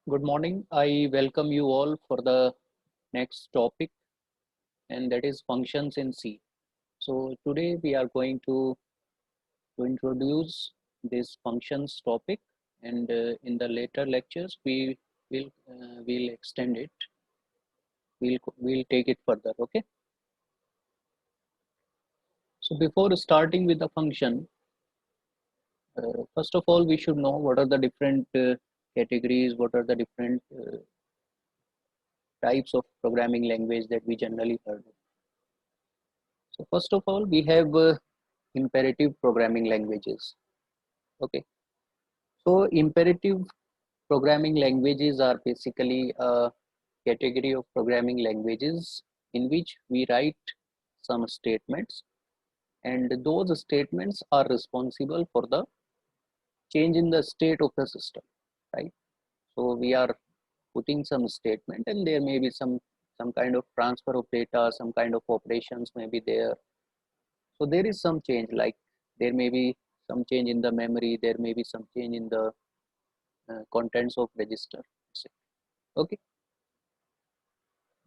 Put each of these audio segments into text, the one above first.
Good morning. I welcome you all for the next topic, and that is functions in C. So today we are going to introduce this functions topic, and in the later lectures will extend it. We'll take it further. Okay. So before starting with the function, first of all, we should know what are the different categories, what are the different types of programming language that we generally heard of. So first of all, we have imperative programming languages. Okay, so imperative programming languages are basically a category of programming languages in which we write some statements, and those statements are responsible for the change in the state of the system, right? So we are putting some statement, and there may be some kind of transfer of data, some kind of operations may be there. So there is some change, like there may be some change in the memory, there may be some change in the contents of register. Okay.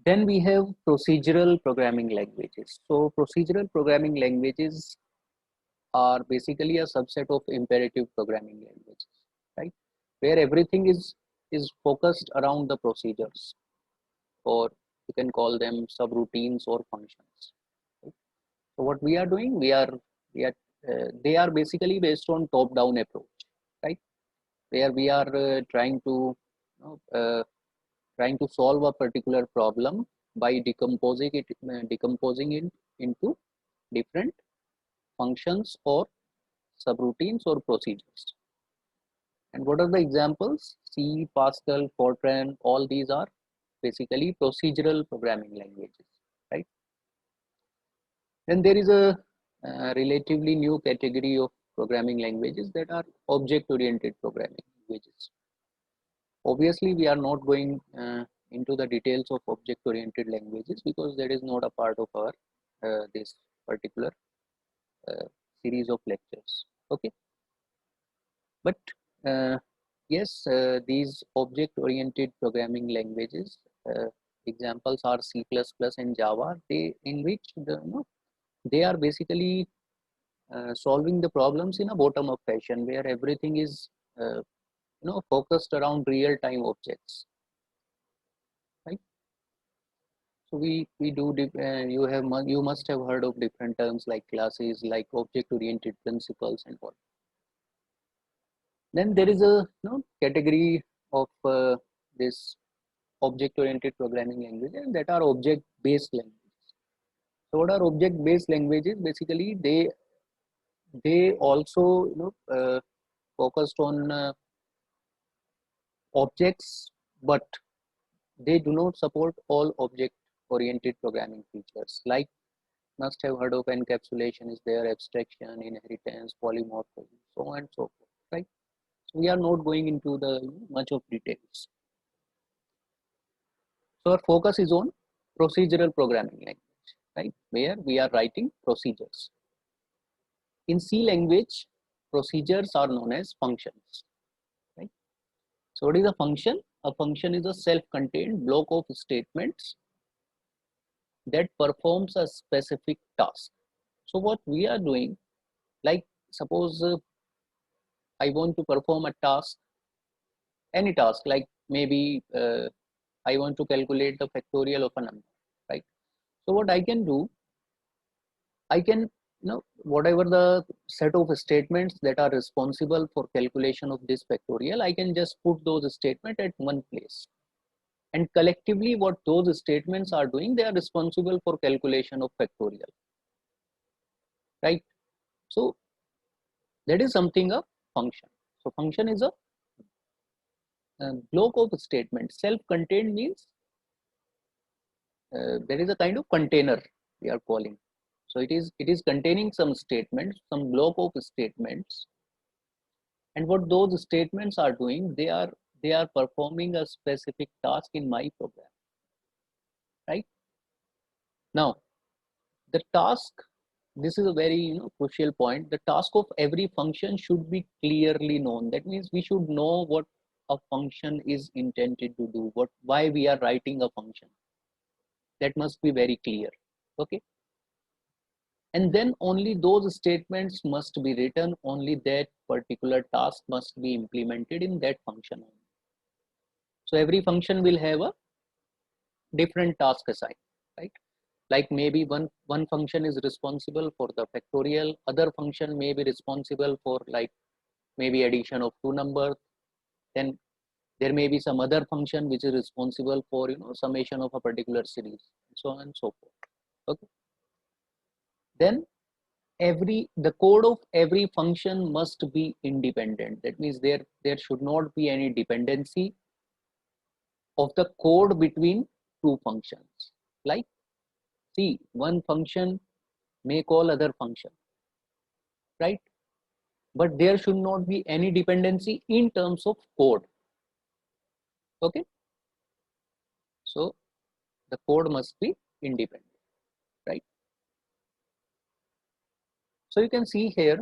Then we have procedural programming languages. So procedural programming languages are basically a subset of imperative programming languages, right? Where everything is focused around the procedures, or you can call them subroutines or functions. Right? So what we are doing, we are they are basically based on top-down approach, right? Where we are trying to solve a particular problem by decomposing it into different functions or subroutines or procedures. And what are the examples? C, Pascal, Fortran, all these are basically procedural programming languages, right? Then there is a relatively new category of programming languages that are object-oriented programming languages. Obviously, we are not going into the details of object-oriented languages because that is not a part of our this particular uh, series of lectures. Okay, but uh, yes, these object-oriented programming languages examples are C++ and Java. They in which they are basically solving the problems in a bottom-up fashion where everything is focused around real-time objects, right? So we do you must have heard of different terms like classes, like object-oriented principles, and all. Then there is a category of this object-oriented programming languages that are object-based languages. So what are object-based languages? Basically, they also focused on objects, but they do not support all object-oriented programming features. Like must have heard of encapsulation is there, abstraction, inheritance, polymorphism, so on and so forth. Right. So we are not going into the much of details. So our focus is on procedural programming language, right? Where we are writing procedures. In C language, procedures are known as functions, right? So what is a function? A function is a self-contained block of statements that performs a specific task. So what we are doing, like suppose I want to perform a task, any task, like maybe I want to calculate the factorial of a number, right? So what I can do, I can whatever the set of statements that are responsible for calculation of this factorial, I can just put those statements at one place. And collectively what those statements are doing, they are responsible for calculation of factorial, right? So that is something a function. So function is a block of statement. Self-contained means there is a kind of container we are calling. So it is containing some statements, some block of statements, and what those statements are doing, they are performing a specific task in my program, right? Now the task, this is a very crucial point. The task of every function should be clearly known. That means we should know a function is intended to do, why we are writing a function. That must be very clear. Okay. And then only those statements must be written, only that particular task must be implemented in that function. So every function will have a different task assigned, right? Like maybe one function is responsible for the factorial, other function may be responsible for like maybe addition of two numbers, then there may be some other function which is responsible for summation of a particular series, so on and so forth. Okay. Then the code of every function must be independent. That means there should not be any dependency of the code between two functions. Like, see, one function may call other function, right? But there should not be any dependency in terms of code. Okay. So the code must be independent, right? So you can see here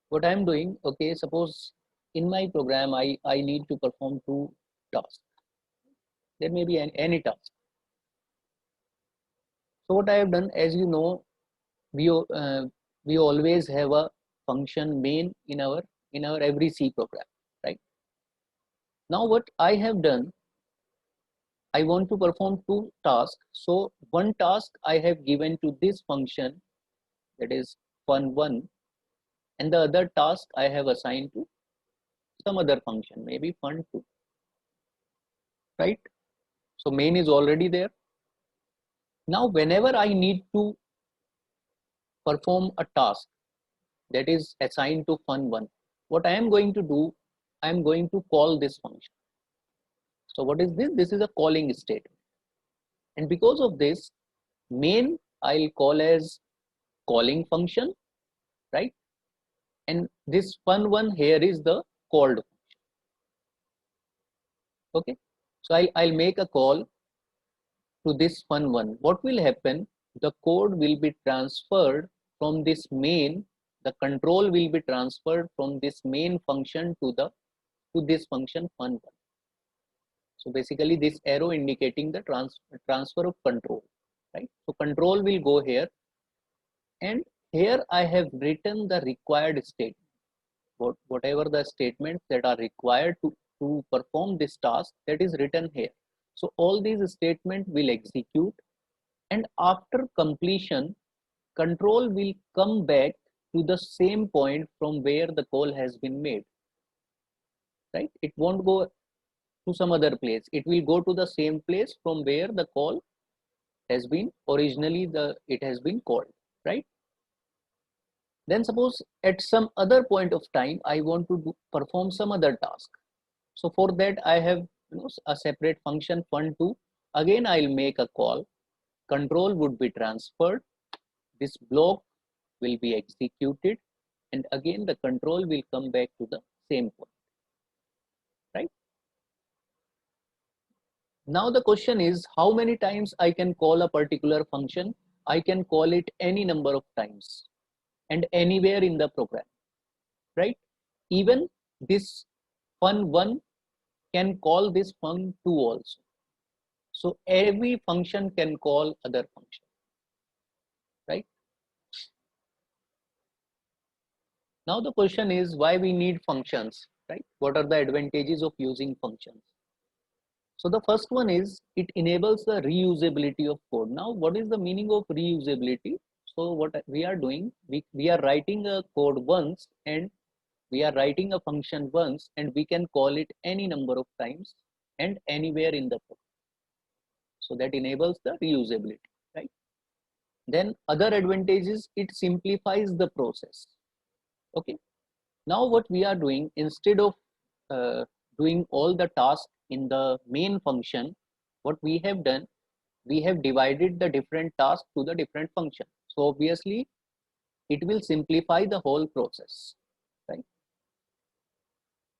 what I'm doing. Okay, suppose in my program I need to perform two tasks. There may be any task. So what I have done, as you know, we always have a function main in our every C program, right? Now what I have done, I want to perform two tasks. So one task I have given to this function, that is fun1, and the other task I have assigned to some other function, maybe fun2, right? So main is already there. Now whenever I need to perform a task that is assigned to fun1, what I am going to do, I am going to call this function. So what is this? This is a calling statement. And because of this, main I'll call as calling function, right? And this fun1 here is the called function. Okay. So I'll make a call to this fun1. What will happen? The code will be transferred from this main, the control will be transferred from this main function to this function fun1. So basically this arrow indicating the transfer of control, right? So control will go here, and here I have written the required statement. Whatever the statements that are required to perform this task, that is written here. So all these statements will execute, and after completion, control will come back to the same point from where the call has been made, right? It won't go to some other place. It will go to the same place from where the call has been originally it has been called, right? Then suppose at some other point of time I want to perform some other task. So for that I have a separate function fun2. Again I'll make a call. Control would be transferred. This block will be executed, and again the control will come back to the same point, right? Now the question is, how many times I can call a particular function? I can call it any number of times and anywhere in the program, right? Even this fun1 can call this fun2 also. So every function can call other function, right? Now the question is, why we need functions, right? What are the advantages of using functions? So the first one is it enables the reusability of code. Now what is the meaning of reusability? So what we are doing, we are writing a code once, and we are writing a function once, and we can call it any number of times and anywhere in the code. So that enables the reusability, right? Then other advantages, it simplifies the process. Okay. Now what we are doing, instead of doing all the tasks in the main function, what we have done, we have divided the different tasks to the different function. So obviously it will simplify the whole process, right?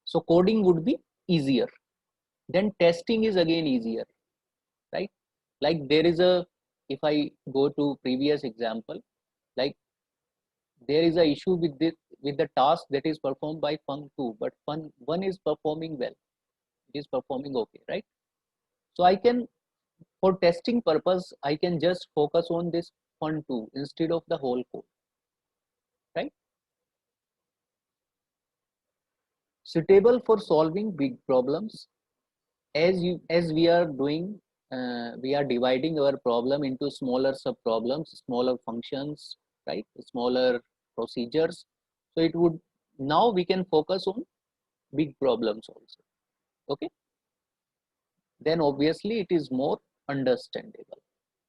So coding would be easier. Then testing is again easier, right? Like there is if I go to previous example, like there is a issue with with the task that is performed by func2, but fun1 is performing well, it is performing okay, right? So I can, for testing purpose, I can just focus on this fun2 instead of the whole code, right? Suitable for solving big problems. As we are doing, we are dividing our problem into smaller sub problems, smaller functions, right? Smaller procedures. So it would, now we can focus on big problems also. Okay, then obviously it is more understandable,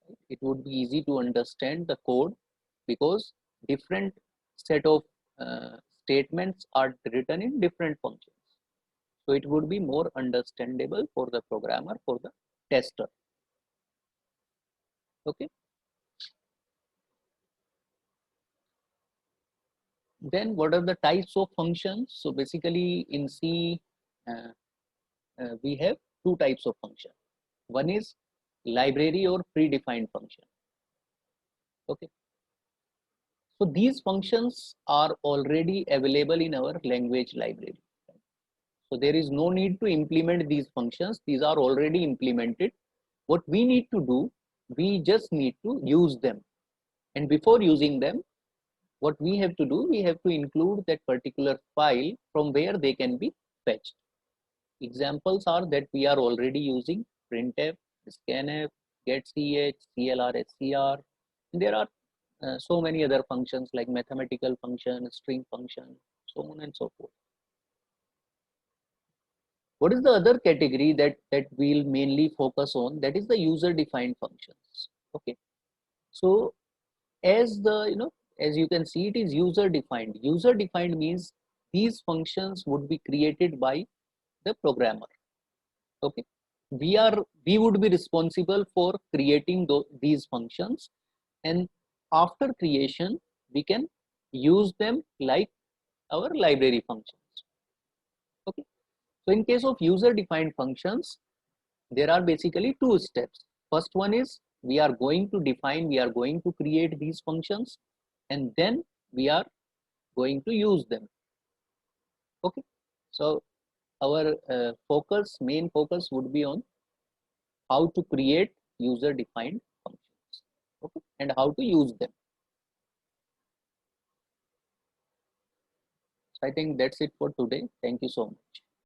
right? It would be easy to understand the code because different set of statements are written in different functions. So it would be more understandable for the programmer, for the tester. Okay, then what are the types of functions? So basically in C, uh, we have two types of function. One is library or predefined function. Okay, so these functions are already available in our language library. So there is no need to implement these functions. These are already implemented. What we need to do, we just need to use them. And before using them, what we have to do, we have to include that particular file from where they can be fetched. Examples are that we are already using printf, scanf, getch, clr, and there are so many other functions like mathematical function, string function, so on and so forth. What is the other category that we'll mainly focus on? That is the user defined functions. Okay, so as the, as you can see, it is user defined. User defined means these functions would be created by the programmer. Okay, we would be responsible for creating these functions, and after creation we can use them like our library functions. Okay, so in case of user defined functions, there are basically two steps. First one is we are going to define, we are going to create these functions, and then we are going to use them. Okay, so our main focus would be on how to create user defined functions, okay, and how to use them. So I think that's it for today. Thank you so much.